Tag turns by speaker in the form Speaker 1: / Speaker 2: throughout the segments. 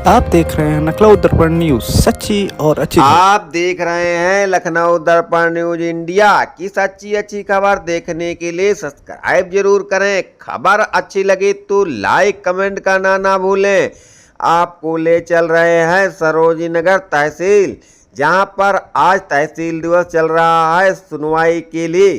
Speaker 1: आप देख रहे हैं लखनऊ दर्पण न्यूज, सच्ची और अच्छी खबर।
Speaker 2: आप देख रहे हैं लखनऊ दर्पण न्यूज इंडिया की सच्ची अच्छी खबर देखने के लिए सब्सक्राइब जरूर करें। खबर अच्छी लगी तो लाइक कमेंट करना ना भूलें। आपको ले चल रहे हैं सरोजिनी नगर तहसील, जहां पर आज तहसील दिवस चल रहा है। सुनवाई के लिए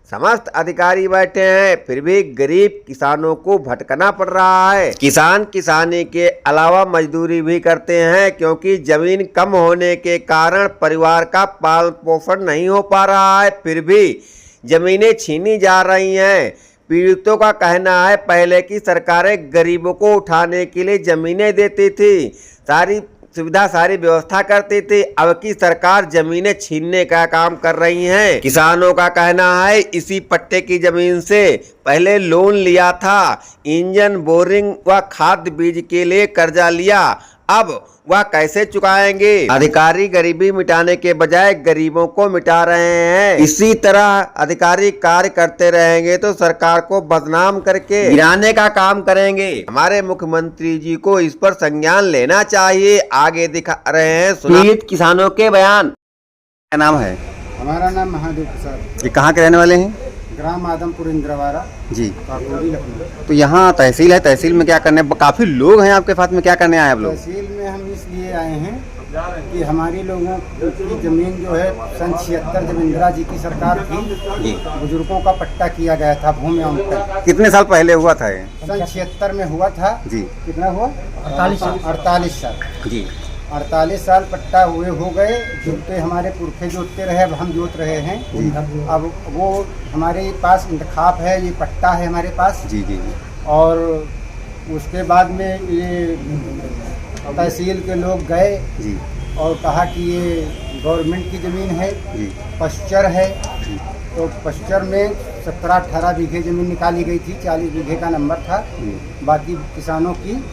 Speaker 2: समस्त अधिकारी बैठे हैं, फिर भी गरीब किसानों को भटकना पड़ रहा है। किसान किसानी के अलावा मजदूरी भी करते हैं, क्योंकि जमीन कम होने के कारण परिवार का पालन पोषण नहीं हो पा रहा है। फिर भी जमीनें छीनी जा रही हैं। पीड़ितों का कहना है पहले की सरकारें गरीबों को उठाने के लिए जमीनें देती थी, सारी व्यवस्था करती थी। अब की सरकार जमीनें छीनने का काम कर रही है। किसानों का कहना है इसी पट्टे की जमीन से पहले लोन लिया था, इंजन, बोरिंग व खाद बीज के लिए कर्जा लिया, अब वह कैसे चुकाएंगे। अधिकारी गरीबी मिटाने के बजाय गरीबों को मिटा रहे हैं। इसी तरह अधिकारी कार्य करते रहेंगे तो सरकार को बदनाम करके गिराने का काम करेंगे। हमारे मुख्यमंत्री जी को इस पर संज्ञान लेना चाहिए। आगे दिखा रहे हैं पीड़ित किसानों के बयान।
Speaker 3: क्या नाम है?
Speaker 4: हमारा नाम महादेव प्रसाद।
Speaker 3: ये कहाँ के रहने वाले हैं?
Speaker 4: ग्राम आदमपुर इंद्रवारा
Speaker 3: जी।
Speaker 4: काकोरी लखनऊ।
Speaker 3: तो यहाँ तहसील है, तहसील में क्या करने, काफी लोग हैं आपके साथ में, क्या करने आए आप लोग?
Speaker 4: तहसील में हम इसलिए आए हैं कि हमारी लोगों की जमीन जो है सन 76 जब इंदिरा जी की सरकार थी, बुजुर्गों का पट्टा किया गया था भूमि अंतर।
Speaker 3: कितने साल पहले हुआ था ये?
Speaker 4: सन 76 में हुआ था जी। कितना हुआ? 48 साल
Speaker 3: जी।
Speaker 4: 48 साल पट्टा हुए हो गए। जोते हमारे पुरखे जोतते रहे, अब हम जोत रहे हैं। अब वो हमारे पास इंतखाब है, ये पट्टा है हमारे पास।
Speaker 3: जी जी जी।
Speaker 4: और उसके बाद में ये तहसील के लोग गए
Speaker 3: जी
Speaker 4: और कहा कि ये गवर्नमेंट की ज़मीन है,
Speaker 3: जी।
Speaker 4: पश्चर है।
Speaker 3: जी।
Speaker 4: तो पश्चर में 17-18 बीघे ज़मीन निकाली गई थी, 40 बीघे का नंबर था। बाकी किसानों की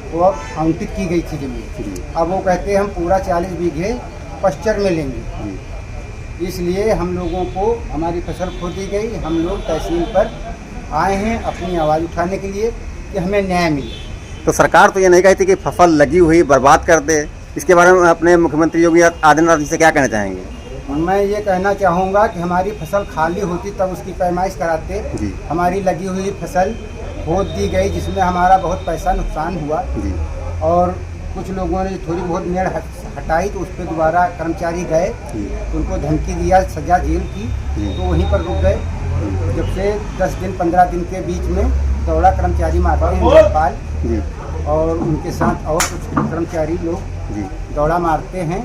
Speaker 4: वो अब आवंटित की गई थी ज़मीन। अब वो कहते हैं हम पूरा 40 बीघे पश्चर में लेंगे। इसलिए हम लोगों को हमारी फसल खो दी गई। हम लोग तहसील पर आए हैं अपनी आवाज़ उठाने के लिए कि हमें न्याय मिले।
Speaker 3: तो सरकार तो ये नहीं कहती कि फसल लगी हुई बर्बाद कर दे, इसके बारे में अपने मुख्यमंत्री योगी आदित्यनाथ जी से क्या कहना चाहेंगे?
Speaker 4: मैं ये कहना चाहूँगा कि हमारी फसल खाली होती तब उसकी पैमाइश कराते। हमारी लगी हुई फसल खोद दी गई, जिसमें हमारा बहुत पैसा नुकसान हुआ जी। और कुछ लोगों ने थोड़ी बहुत मेड़ हटाई तो उस पर दोबारा कर्मचारी गए, उनको धमकी दिया, सजा जेल की, तो वहीं पर रुक गए। जब से 10 दिन 15 दिन के बीच में दौड़ा कर्मचारी मारते हैं नेपाल, और उनके साथ और कुछ कर्मचारी लोग दौड़ा मारते हैं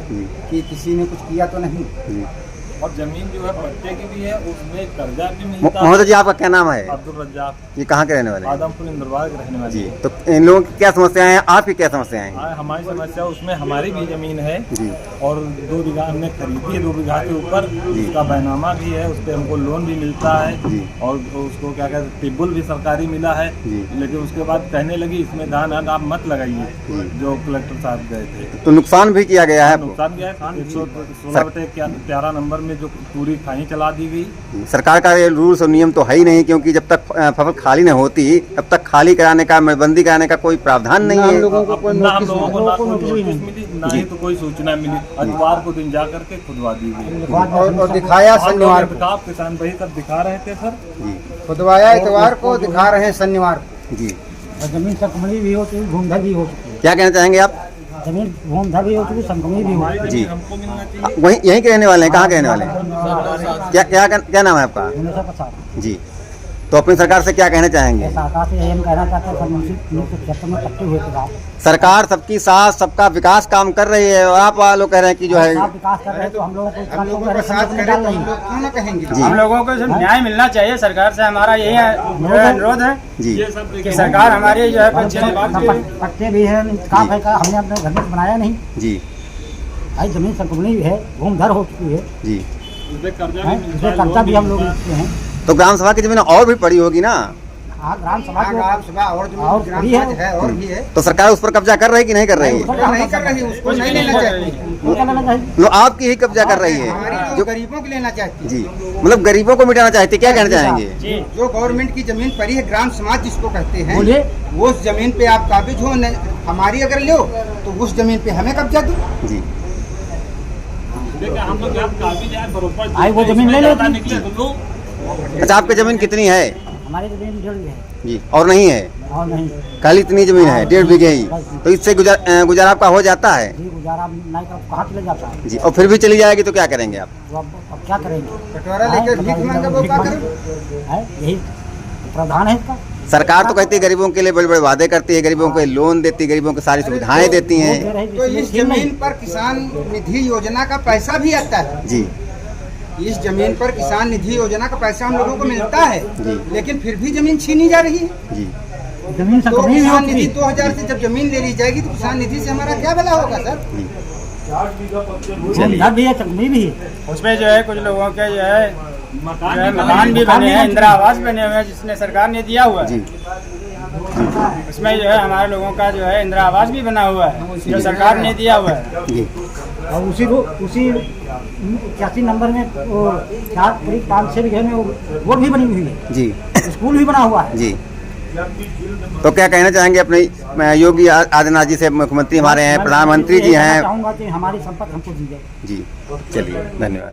Speaker 4: कि किसी ने कुछ किया तो नहीं।
Speaker 5: और जमीन जो है पट्टे की भी है, उसमें कर्जा भी मिलता है।
Speaker 3: महोदय जी, आपका क्या नाम है?
Speaker 5: अब्दुल रज्जाक।
Speaker 3: ये कहाँ के रहने वाले हैं?
Speaker 5: आदमपुर इंद्रवारा के रहने वाले
Speaker 3: जी। तो इन लोगों की क्या समस्याएं हैं, आपकी क्या समस्याएं हैं?
Speaker 5: हमारी समस्या उसमें हमारी भी जमीन है
Speaker 3: जी।
Speaker 5: और 2 बीघा हमने खरीदी है, 2 बीघा के ऊपर उसका बैनामा भी है, उस पर हमको लोन भी मिलता है जी। और उसको क्या कहते हैं, टिब्बुल भी सरकारी मिला है जी। लेकिन उसके बाद कहने लगी इसमें धान आप मत लगाइए, जो कलेक्टर साहब गए थे।
Speaker 3: तो नुकसान भी किया गया है?
Speaker 5: नुकसान किया है। 116/13 नंबर में जो पूरी खाई चला दी गई।
Speaker 3: सरकार का ये रूल्स और नियम तो है ही नहीं, क्योंकि जब तक फसल खाली नहीं होती तब तक खाली कराने का, बंदी कराने का कोई प्रावधान नहीं है।
Speaker 5: ना हम लोगों को नोटिस मिली, ना ही तो कोई सूचना मिली। इतवार को दिन जा करके खुदवा दी गई
Speaker 4: और दिखाया शनिवार को।
Speaker 5: किसान भाई तब दिखा रहे थे सर
Speaker 3: जी।
Speaker 4: खुदवाया इतवार को, दिखा रहे हैं शनिवार को
Speaker 3: जी।
Speaker 6: जमीन संकमनी भी हो चुकी, भूमधर भी हो चुकी है।
Speaker 3: क्या कहना चाहेंगे आप?
Speaker 6: जमीन भूमधर भी हो चुकी, संकमनी भी हो चुकी
Speaker 3: जी।
Speaker 5: हमको मिलना चाहिए।
Speaker 3: वहीं यहीं के रहने वाले हैं? कहाँ के रहने वाले हैं? क्या नाम है आपका?
Speaker 6: 1950।
Speaker 3: जी। तो अपनी सरकार से क्या कहना चाहेंगे?
Speaker 6: सरकार से यही हम कहना चाहते हैं, 1976 में कट्टे हुए थे।
Speaker 3: सरकार सबकी साथ सबका विकास काम कर रही है, और आप लोग कह रहे हैं कि जो है
Speaker 6: विकास कर रहे हैं, तो हम लोगों को
Speaker 4: साथ करें तो हम लोग क्यों ना कहेंगे।
Speaker 7: हम लोगों को न्याय मिलना चाहिए सरकार से, हमारा यही अनुरोध है
Speaker 3: जी
Speaker 7: कि सरकार हमारी जो है
Speaker 6: पट्टे भी है, इंतकाम है, हमने अपने घर में बनाया नहीं
Speaker 3: जी।
Speaker 6: भाई जमीन संकमनी भी है, भूमधर हो चुकी है
Speaker 3: जी।
Speaker 6: इसमें कर्जा भी हम लोग लेते हैं।
Speaker 3: तो ग्राम सभा की जमीन और भी पड़ी होगी ना?
Speaker 6: हाँ ग्राम सभा
Speaker 4: हाँ,
Speaker 6: को
Speaker 4: ग्राम सभा और जो
Speaker 6: और
Speaker 4: ग्राम
Speaker 6: भी है।
Speaker 4: पंचायत है और भी है।
Speaker 3: तो सरकार उस पर कब्जा कर रही है कि नहीं कर रही है?
Speaker 4: उसको नहीं कर रही, उसको नहीं लेना चाहती।
Speaker 6: वो क्या लेना चाहिए?
Speaker 3: लो आपकी ही कब्जा कर रही है
Speaker 4: हमारी
Speaker 3: जो
Speaker 4: जो गरीबों की लेना चाहती है।
Speaker 3: जी, मतलब गरीबों को मिटाना चाहते, क्या कहना चाहेंगे?
Speaker 4: जो गवर्नमेंट की जमीन पड़ी है, ग्राम समाज जिसको कहते हैं,
Speaker 6: बोलिए।
Speaker 4: वो उस जमीन पे आप काबिज हो, हमारी अगर लो तो उस जमीन पे हमें कब्जा दो।
Speaker 3: जी,
Speaker 5: हम लोग आप काफी जाए बरोबर
Speaker 6: भाई वो जमीन ले लेती।
Speaker 5: निकले तो लोग
Speaker 3: अच्छा आपकी जमीन कितनी है?
Speaker 6: हमारी जमीन 1.5 बीघे है
Speaker 3: जी, और नहीं है?
Speaker 6: और नहीं
Speaker 3: खाली इतनी जमीन है 1.5 बीघे ही, तो इससे गुजारा आपका हो जाता है?
Speaker 6: जी गुजारा नहीं कर कहाँ चले जाता है?
Speaker 3: जी, और फिर भी चली जाएगी तो क्या करेंगे आप?
Speaker 6: तो अब क्या करेंगे?
Speaker 4: कटोरा लेकर भीख मांगे वो क्या करें?
Speaker 6: है यही प्रावधान है इसका।
Speaker 3: सरकार तो कहती है गरीबों के लिए बड़े बड़े वादे करती है, गरीबों को लोन देती है, गरीबों को सारी सुविधाएं देती हैं।
Speaker 4: तो इस जमीन पर किसान निधि योजना का पैसा भी आता है।
Speaker 3: जी,
Speaker 4: इस जमीन पर किसान निधि योजना का पैसा हम लोगों को मिलता है,
Speaker 3: जी।
Speaker 4: लेकिन फिर भी जमीन छीनी जा रही है।
Speaker 3: जी,
Speaker 6: जमीन से
Speaker 4: तो
Speaker 6: कमी
Speaker 4: किसान
Speaker 6: होती
Speaker 4: निधि 2000 से जब जमीन ले ली जाएगी तो किसान निधि से हमारा क्या भला होगा सर?
Speaker 6: सुविधा भी है, चकमी भी है।
Speaker 7: उसमें जो है कुछ लोगों के जो है मकान भी बने हैं, इंदिरा आवास बने हुए हैं जिसने सरकार ने दिया हुआ है।
Speaker 3: जी,
Speaker 7: उसमें जो है हमारे लोगों का जो है इंदिरा आवास भी बना हुआ है जो सरकार ने दिया हुआ है।
Speaker 3: जी,
Speaker 6: और उसी 81 नंबर में वो 4-5-6 बीघे में वो रोड भी बनी हुई है,
Speaker 3: जी,
Speaker 6: स्कूल भी बना हुआ है।
Speaker 3: जी। तो क्या कहना चाहेंगे अपने योगी आदित्यनाथ जी से? मुख्यमंत्री हमारे हैं, प्रधानमंत्री जी हैं।
Speaker 6: चाहूँगा कि हमारी संपत्ति हमको दी जाए।
Speaker 3: जी, चलिए धन्यवाद।